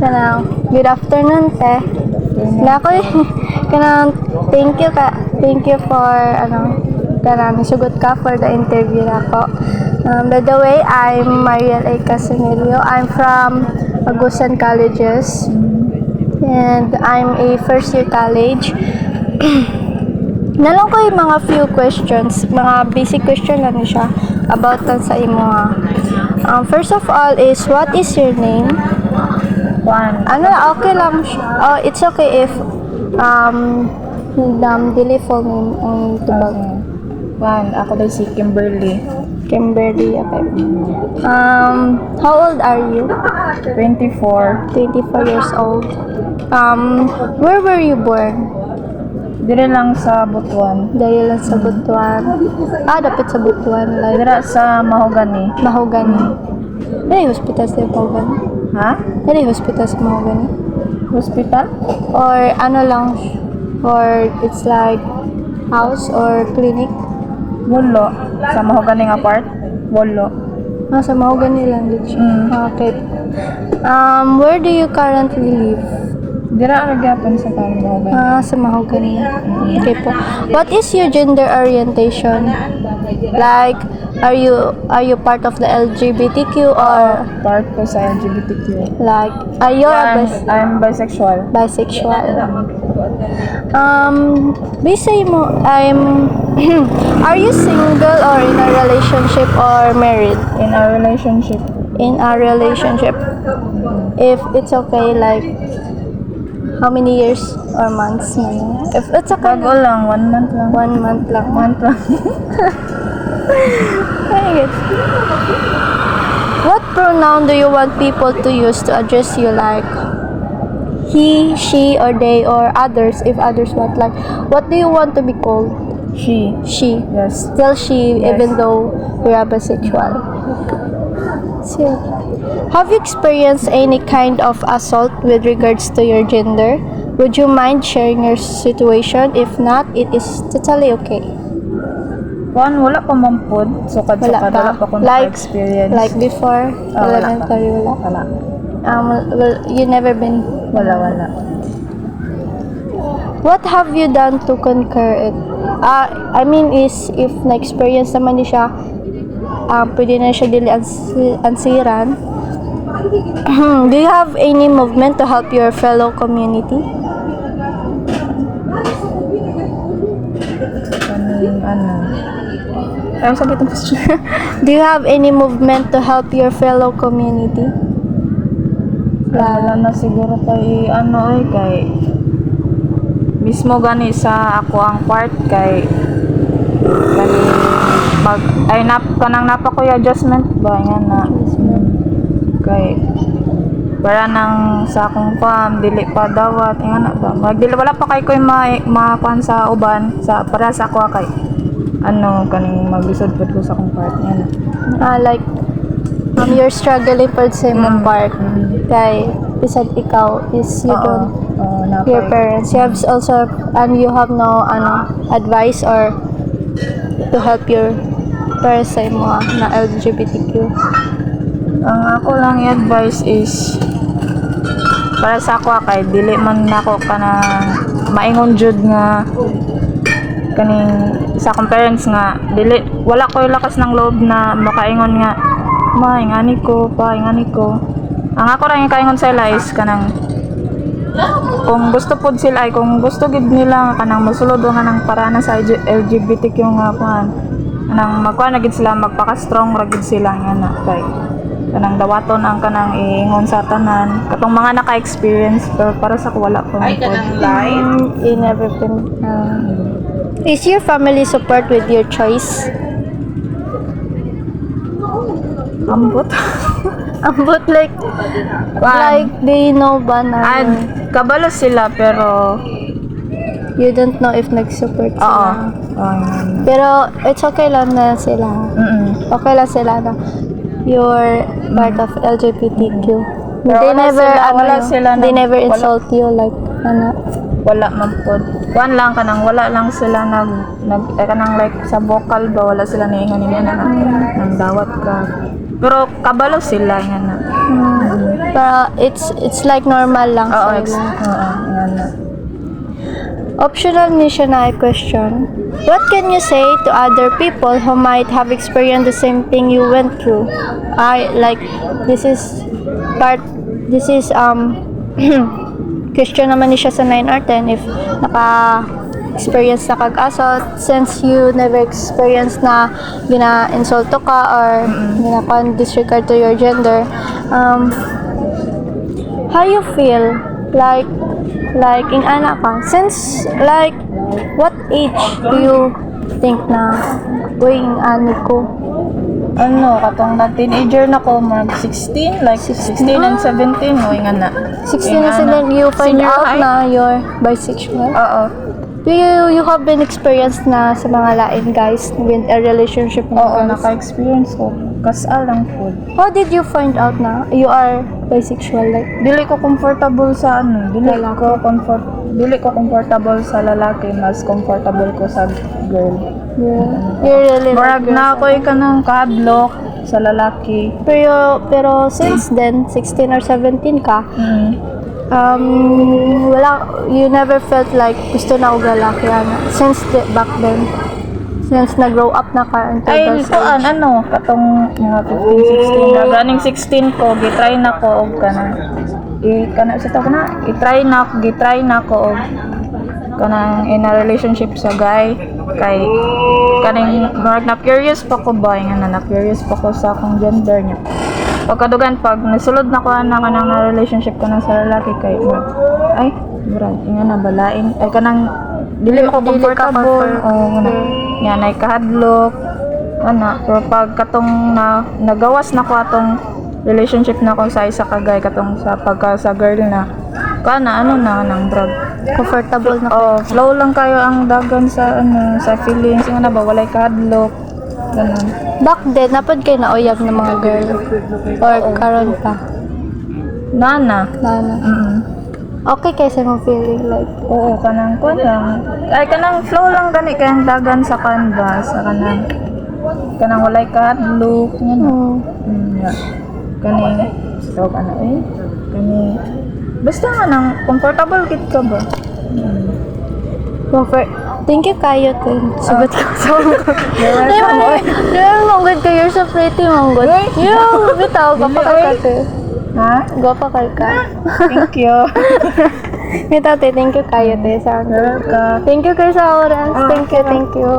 Kanang good afternoon te. Na ako kanang thank you for kanang sugot ka for the interview nako. By the way, I'm Mariel A. Casanillo. I'm from Agusan Colleges and I'm a first year college. Nalang ko yung mga few questions, mga basic question lang siya about tan sa imo. First of all is, what is your name? Juan. Okay lang. It's okay if dili full name ang tubag. Juan, ako daw si Kimberly. Kimberly, okay. How old are you? 24. 24 years old. Where were you born? Dire lang sa Butuan. Dahil lang sa Butuan. Dapat sa Butuan. Like, Dire sa Mahogany. Mahogany. Dali hospital sa Mahogany? Ha? Dali hospital sa Mahogany? Hospital? Or ano lang? Or it's like house or clinic? Wolo. Sa Mahogany nga part? Wolo. Sa Mahogany lang dito siya. Okay. Where do you currently live? Dire ang nagyapon sa Mahogany. Sa Mahogany. Okay po. What is your gender orientation? Like, are you part of the LGBTQ or Part ko sa LGBTQ. like, are you I'm bisexual. bisexual? Bisay mo, are you single or in a relationship or married? In a relationship. In a relationship. If it's okay, like, how many years or months man? If it's okay, Bago lang, 1 month lang. 1 month lang. Month lang. What pronoun do you want people to use to address you, like he, she, or they, or others, if others want? Like, what do you want to be called? She. She. Yes. Still she, Yes. even though you're a bisexual. So, have you experienced any kind of assault with regards to your gender? Would you mind sharing your situation? If not, it is totally okay. Juan, wala pa mampod. Sukad-sukad. Wala pa akong naka-experience. Like before, wala elementary, wala. Wala. Well, you never been. Wala. What have you done to conquer it? I mean is, if na-experience naman niya siya, pwede na siya dili ansiran. Do you have any movement to help your fellow community? Ayaw sabi itong question. Do you have any movement to help your fellow community? Wala na siguro kay kay mismo gani sa ako ang part kay pag ay napa ko yung adjustment ba nga na kay para nang sa akong farm dili pa dawat nga na ba magdili wala pa kay koy makuan sa uban sa para sa ako kay kaning maglisod pud ko sa akong part nga Like, you're struggling for sa imong part. Kay, bisag ikaw is you don't, your parents. You have also, and you have no, advice or to help your parents sa imo na LGBTQ. Ang ako lang i-advise is para sa ako kay dili man nako kana maingon jud nga kaning sa akong parents nga dili wala ko lakas ng loob na makaingon nga ingani ko ang ako ra nga kaingon sa ila is kanang kung gusto pod sila ay kung gusto gid nila kanang mosulod nga nang parana sa LGBTQ nga kuan kanang magkuan na gid sila magpaka-strong ra gid sila nga na kay kanang dawaton ang kanang iingon sa tanan katong mga naka-experience pero para sa ko wala pa man pod. You never been. Is your family support with your choice? Ambot. Ambot like they know ba na kabalo sila pero you don't know if nag-support sila. Pero it's okay lang na sila. Okay lang sila na you're part of LGBTQ. They never insult you like wala man pod. Kuan lang kanang wala lang sila kanang like sa vocal ba wala sila niingon nang dawat ka. Pero kabalo sila nga na. Pero it's like normal lang Oo, sa ila. nga na. Optional mission na question. What can you say to other people who might have experienced the same thing you went through? This is question naman ni siya sa 9 or 10 if naka-experience na kag-asot since you never experienced na gina-insulto ka or gina-disregard to your gender. How you feel like in anak ka since what age do you think na in anak ko Katong na teenager na ko, mag 16, like 16 and 17, nga na. 16 na sila you find Senior out high? na you're bisexual? Oo. Do you have been experienced na sa mga lain guys with a relationship na Oo, guys? naka-experience ko. Kasal lang po. How did you find out na you are bisexual? Like, Dili ko comfortable sa dili ko comfortable sa lalaki, mas comfortable ko sa girl. you're really Murag like na ako ka ng kadlok sa lalaki. pero since then, 16 or 17 ka, you never felt like gusto na og lalaki since back then, since na-grow up na ka until Ay, those age. katong mga 15, 16, ganing 16 ko, gitry na ko og gitry na ko og kanang in a relationship sa guy kay kaning na curious pa ko ba nga na curious pa ko sa akong gender niya. Pagkadugan pag nasulod na ko kanang relationship ko na sa lalaki kay murag nga na balain ay kanang dili mo ko comfortable nga na kahadlok pero pag katong nagawas na ko atong relationship na ko sa isa ka guy katong sa pagka sa girl na nang drug Comfortable na flow lang kayo ang dagan sa sa feelings nga na ba walay kahadlok ganun. back then, napad kayo na uyab ng mga girl or karon pa Nana. okay kayo sa mong feeling like Oo, kanang flow lang gani kayang dagan sa canvas sa kanang walay kahadlok nga kani basta nga nang comfortable kit ka ba. comfort. Thank you kayo tin. Sugot ko sa You're welcome, oy. You're manggod ka. You're so pretty manggod. Yo, bitaw. Gapa ka te. Ha? Gapa ka. Thank you. Bitaw te. Thank you kayo te. You're welcome. Thank you kayo sa oras. Thank you.